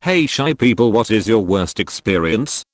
Hey shy people, what is your worst experience?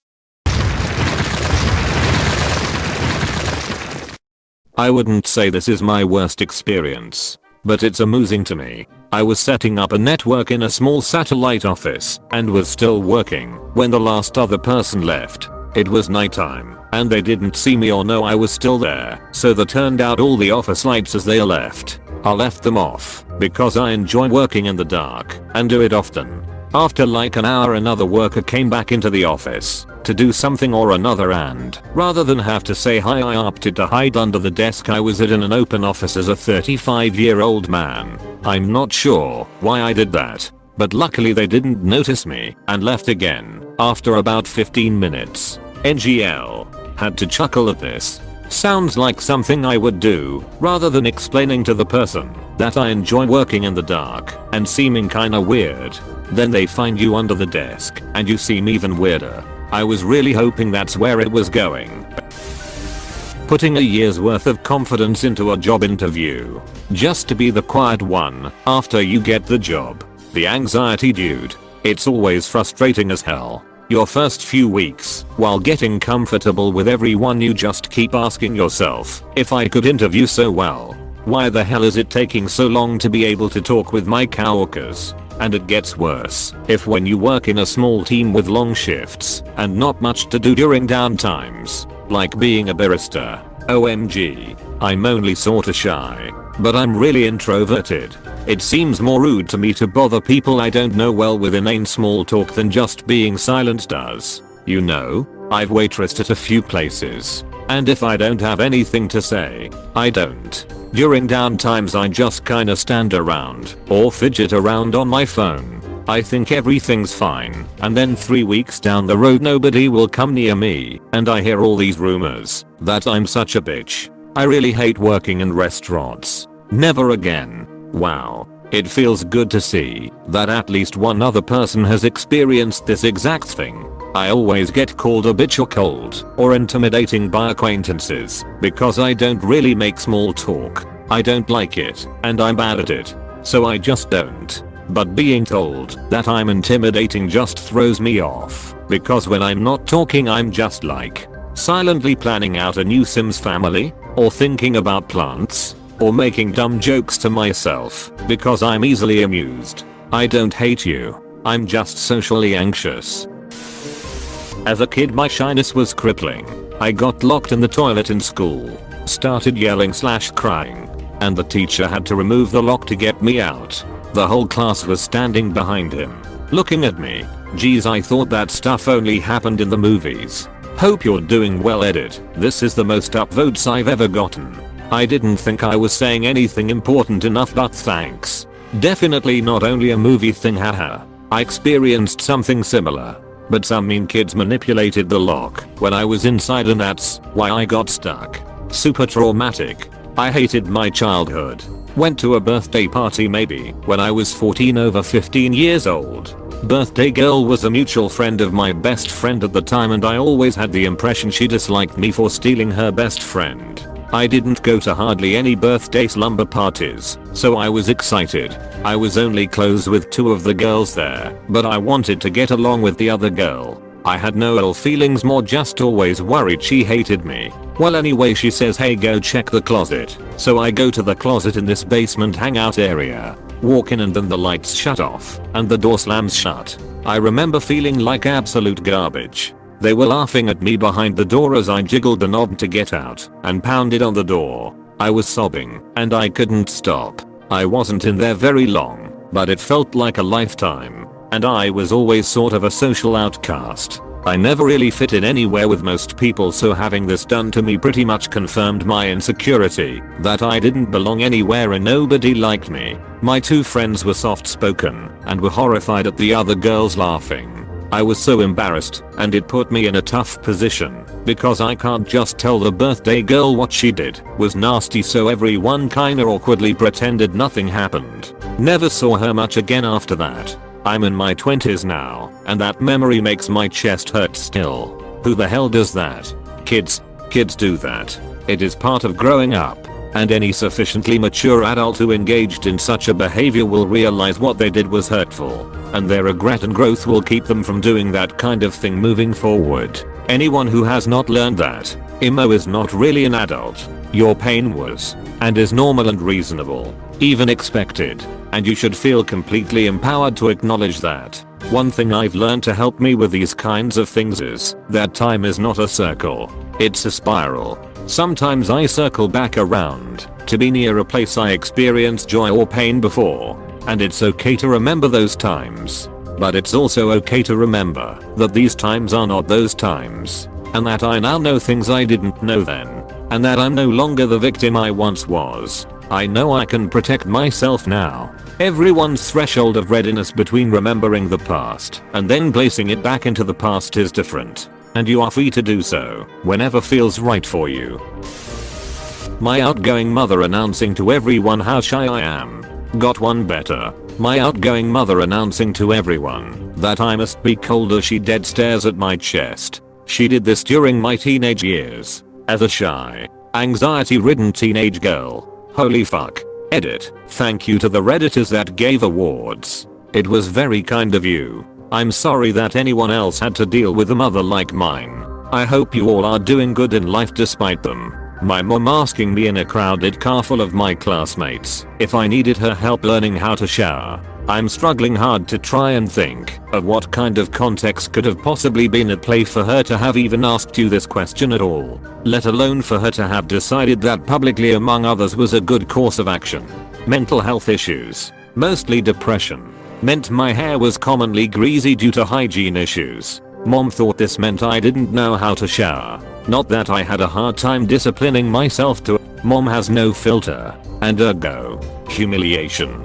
I wouldn't say this is my worst experience, but it's amusing to me. I was setting up a network in a small satellite office and was still working when the last other person left. It was nighttime and they didn't see me or know I was still there, so they turned out all the office lights as they left. I left them off because I enjoy working in the dark and do it often. After like an hour another worker came back into the office to do something or another, and rather than have to say hi I opted to hide under the desk I was at in an open office as a 35-year-old man. I'm not sure why I did that, but luckily they didn't notice me and left again after about 15 minutes. NGL. Had to chuckle at this. Sounds like something I would do rather than explaining to the person that I enjoy working in the dark and seeming kinda weird. Then they find you under the desk and you seem even weirder. I was really hoping that's where it was going. Putting a year's worth of confidence into a job interview just to be the quiet one after you get the job. The anxiety, dude. It's always frustrating as hell. Your first few weeks, while getting comfortable with everyone, you just keep asking yourself, if I could interview so well, why the hell is it taking so long to be able to talk with my coworkers? And it gets worse if when you work in a small team with long shifts and not much to do during downtimes, like being a barista. OMG, I'm only sorta shy, but I'm really introverted. It seems more rude to me to bother people I don't know well with inane small talk than just being silent does. You know, I've waitressed at a few places, and if I don't have anything to say, I don't. During downtimes I just kinda stand around or fidget around on my phone. I think everything's fine, and then 3 weeks down the road nobody will come near me and I hear all these rumors that I'm such a bitch. I really hate working in restaurants. Never again. Wow. It feels good to see that at least one other person has experienced this exact thing. I always get called a bitch or cold or intimidating by acquaintances because I don't really make small talk. I don't like it and I'm bad at it, so I just don't. But being told that I'm intimidating just throws me off because when I'm not talking I'm just like silently planning out a new Sims family or thinking about plants or making dumb jokes to myself because I'm easily amused. I don't hate you. I'm just socially anxious. As a kid my shyness was crippling. I got locked in the toilet in school, started yelling/crying, and the teacher had to remove the lock to get me out. The whole class was standing behind him, looking at me. Geez, I thought that stuff only happened in the movies. Hope you're doing well, Edit. This is the most upvotes I've ever gotten. I didn't think I was saying anything important enough, but thanks. Definitely not only a movie thing, haha. I experienced something similar. But some mean kids manipulated the lock when I was inside and that's why I got stuck. Super traumatic. I hated my childhood. Went to a birthday party maybe when I was 14, over 15 years old. Birthday girl was a mutual friend of my best friend at the time and I always had the impression she disliked me for stealing her best friend. I didn't go to hardly any birthday slumber parties, so I was excited. I was only close with 2 of the girls there, but I wanted to get along with the other girl. I had no ill feelings, more just always worried she hated me. Well, anyway, she says, hey, go check the closet. So I go to the closet in this basement hangout area. Walk in and then the lights shut off and the door slams shut. I remember feeling like absolute garbage. They were laughing at me behind the door as I jiggled the knob to get out and pounded on the door. I was sobbing and I couldn't stop. I wasn't in there very long, but it felt like a lifetime. And I was always sort of a social outcast. I never really fit in anywhere with most people, so having this done to me pretty much confirmed my insecurity that I didn't belong anywhere and nobody liked me. My 2 friends were soft spoken and were horrified at the other girls laughing. I was so embarrassed and it put me in a tough position because I can't just tell the birthday girl what she did was nasty, so everyone kinda awkwardly pretended nothing happened. Never saw her much again after that. I'm in my 20s now and that memory makes my chest hurt still. Who the hell does that? Kids do that. It is part of growing up And any sufficiently mature adult who engaged in such a behavior will realize what they did was hurtful, and their regret and growth will keep them from doing that kind of thing moving forward. Anyone who has not learned that, emo is not really an adult. Your pain was, and is normal and reasonable, even expected, and you should feel completely empowered to acknowledge that. One thing I've learned to help me with these kinds of things is that time is not a circle, it's a spiral. Sometimes I circle back around to be near a place I experienced joy or pain before, and it's okay to remember those times. But it's also okay to remember that these times are not those times, and that I now know things I didn't know then, and that I'm no longer the victim I once was. I know I can protect myself now. Everyone's threshold of readiness between remembering the past and then placing it back into the past is different, and you are free to do so whenever feels right for you. My outgoing mother announcing to everyone how shy I am. Got one better. My outgoing mother announcing to everyone that I must be cold as she dead stares at my chest. She did this during my teenage years, as a shy, anxiety-ridden teenage girl. Holy fuck. Edit. Thank you to the Redditors that gave awards. It was very kind of you. I'm sorry that anyone else had to deal with a mother like mine. I hope you all are doing good in life despite them. My mom asking me in a crowded car full of my classmates if I needed her help learning how to shower. I'm struggling hard to try and think of what kind of context could have possibly been at play for her to have even asked you this question at all, let alone for her to have decided that publicly among others was a good course of action. Mental health issues, mostly depression, meant my hair was commonly greasy due to hygiene issues. Mom thought this meant I didn't know how to shower, not that I had a hard time disciplining myself to. Mom has no filter, and ergo, humiliation.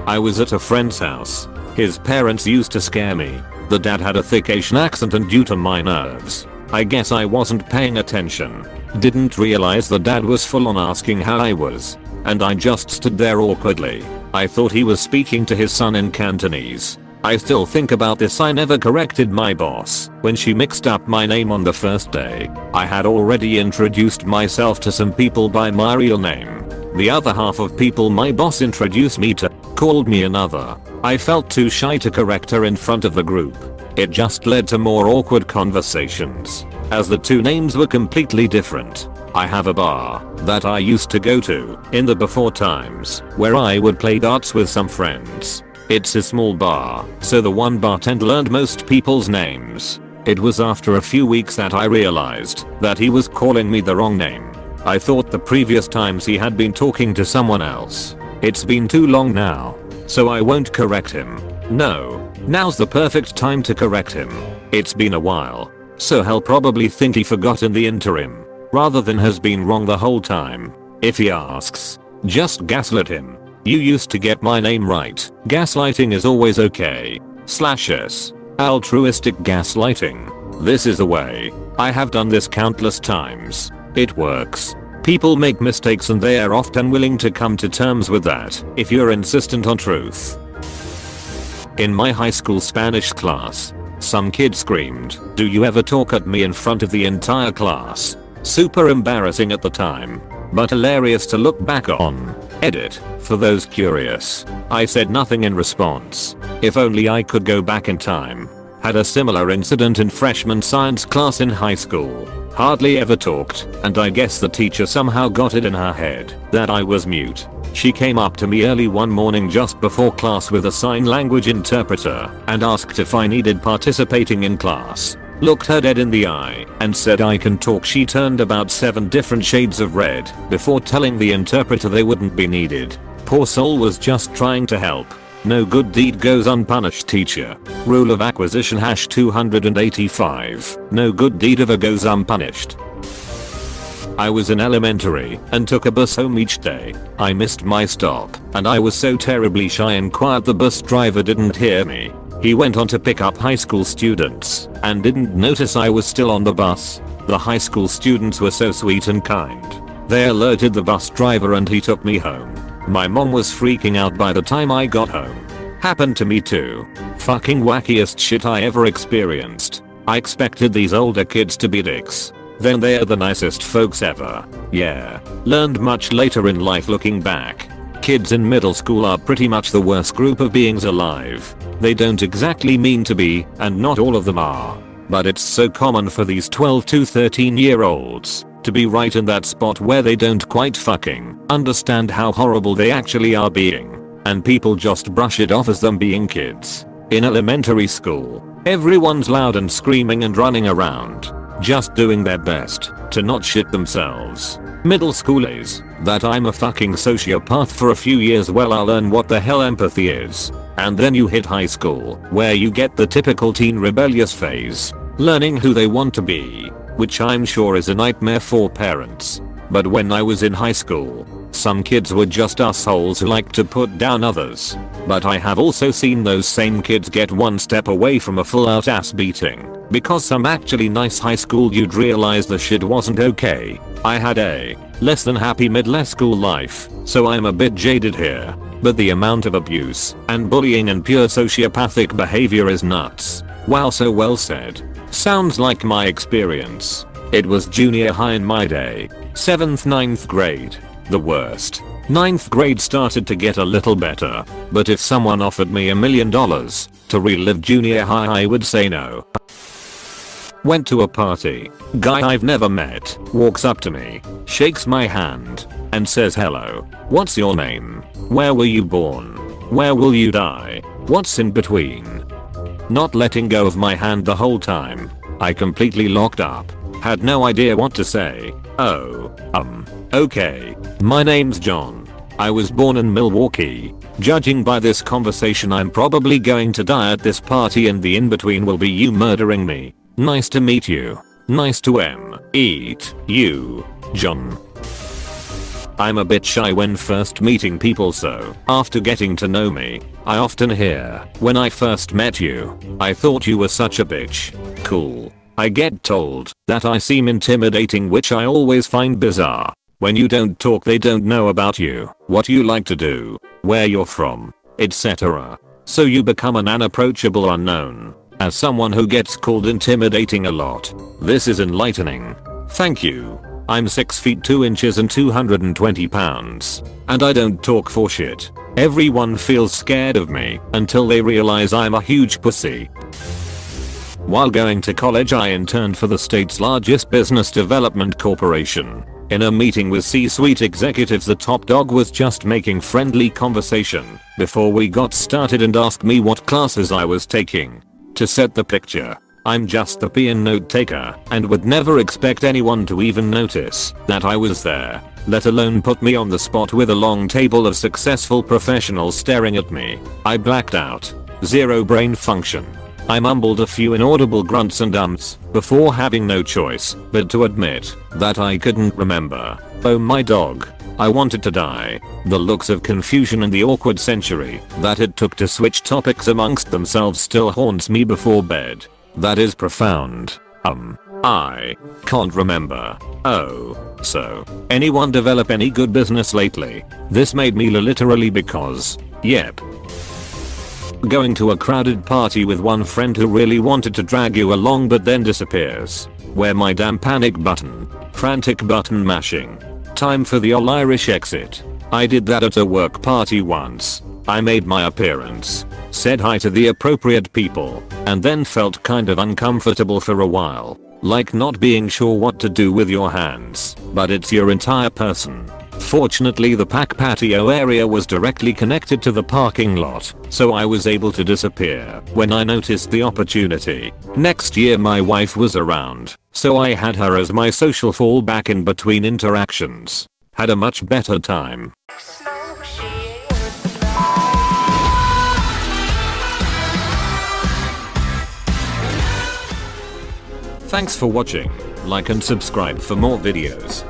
I was at a friend's house. His parents used to scare me. The dad had a thick Asian accent, and due to my nerves, I guess I wasn't paying attention. Didn't realize the dad was full on asking how I was, and I just stood there awkwardly. I thought he was speaking to his son in Cantonese. I still think about this. I never corrected my boss when she mixed up my name on the first day. I had already introduced myself to some people by my real name. The other half of people my boss introduced me to called me another. I felt too shy to correct her in front of the group. It just led to more awkward conversations, as the two names were completely different. I have a bar that I used to go to in the before times where I would play darts with some friends. It's a small bar, so the one bartender learned most people's names. It was after a few weeks that I realized that he was calling me the wrong name. I thought the previous times he had been talking to someone else. It's been too long now, so I won't correct him. No, now's the perfect time to correct him. It's been a while, so he'll probably think he forgot in the interim, rather than has been wrong the whole time. If he asks, just gaslit him. You used to get my name right. Gaslighting is always okay. /s. Altruistic gaslighting. This is the way. I have done this countless times. It works. People make mistakes and they are often willing to come to terms with that if you're insistent on truth. In my high school Spanish class, some kid screamed, "Do you ever talk at me?" in front of the entire class. Super embarrassing at the time, but hilarious to look back on. Edit. For those curious, I said nothing in response. If only I could go back in time. Had a similar incident in freshman science class in high school. Hardly ever talked, and I guess the teacher somehow got it in her head that I was mute. She came up to me early one morning just before class with a sign language interpreter and asked if I needed participating in class. Looked her dead in the eye and said I can talk. She turned about 7 different shades of red before telling the interpreter they wouldn't be needed. Poor soul was just trying to help. No good deed goes unpunished, teacher. Rule of acquisition #285. No good deed ever goes unpunished. I was in elementary and took a bus home each day. I missed my stop and I was so terribly shy and quiet the bus driver didn't hear me. He went on to pick up high school students and didn't notice I was still on the bus. The high school students were so sweet and kind. They alerted the bus driver and he took me home. My mom was freaking out by the time I got home. Happened to me too. Fucking wackiest shit I ever experienced. I expected these older kids to be dicks. then they are the nicest folks ever. Yeah. Learned much later in life looking back. Kids in middle school are pretty much the worst group of beings alive. They don't exactly mean to be, and not all of them are. But it's so common for these 12 to 13-year-olds to be right in that spot where they don't quite fucking understand how horrible they actually are being. And people just brush it off as them being kids. In elementary school, everyone's loud and screaming and running around, just doing their best to not shit themselves. Middle school is that I'm a fucking sociopath for a few years. Well, I'll learn what the hell empathy is. And then you hit high school, where you get the typical teen rebellious phase, learning who they want to be, which I'm sure is a nightmare for parents. But when I was in high school, some kids were just assholes who like to put down others. But I have also seen those same kids get one step away from a full out ass beating, because some actually nice high school you'd realize the shit wasn't okay. I had a less than happy middle school life, so I'm a bit jaded here, but the amount of abuse and bullying and pure sociopathic behavior is nuts. Wow, so well said. Sounds like my experience. It was junior high in my day. 7th 9th grade. The worst. 9th grade started to get a little better, but if someone offered me $1 million to relive junior high, I would say no. Went to a party. Guy I've never met walks up to me, shakes my hand, and says hello. What's your name? Where were you born? Where will you die? What's in between? Not letting go of my hand the whole time. I completely locked up. Had no idea what to say. Okay. My name's John. I was born in Milwaukee. Judging by this conversation, I'm probably going to die at this party, and the in-between will be you murdering me. Nice to meet you. Nice to meet you, John. I'm a bit shy when first meeting people, so after getting to know me, I often hear, when I first met you, I thought you were such a bitch. Cool. I get told that I seem intimidating, which I always find bizarre. When you don't talk, they don't know about you, what you like to do, where you're from, etc. So you become an unapproachable unknown. As someone who gets called intimidating a lot, this is enlightening. Thank you. I'm 6 feet 2 inches and 220 pounds. And I don't talk for shit. Everyone feels scared of me until they realize I'm a huge pussy. While going to college, I interned for the state's largest business development corporation. In a meeting with C-suite executives, the top dog was just making friendly conversation before we got started and asked me what classes I was taking. To set the picture, I'm just the peon note taker and would never expect anyone to even notice that I was there, let alone put me on the spot with a long table of successful professionals staring at me. I blacked out. Zero brain function. I mumbled a few inaudible grunts and ums before having no choice but to admit that I couldn't remember. Oh my dog. I wanted to die. The looks of confusion and the awkward century that it took to switch topics amongst themselves still haunts me before bed. That is profound. I can't remember. Oh, so anyone develop any good business lately? This made me literally because, yep. Going to a crowded party with one friend who really wanted to drag you along but then disappears. Where my damn panic button. Frantic button mashing. Time for the all Irish exit. I did that at a work party once. I made my appearance, said hi to the appropriate people, and then felt kind of uncomfortable for a while. Like not being sure what to do with your hands, but it's your entire person. Fortunately, the pack patio area was directly connected to the parking lot, so I was able to disappear when I noticed the opportunity. Next year my wife was around, so I had her as my social fallback in between interactions. Had a much better time. Thanks for watching. Like and subscribe for more videos.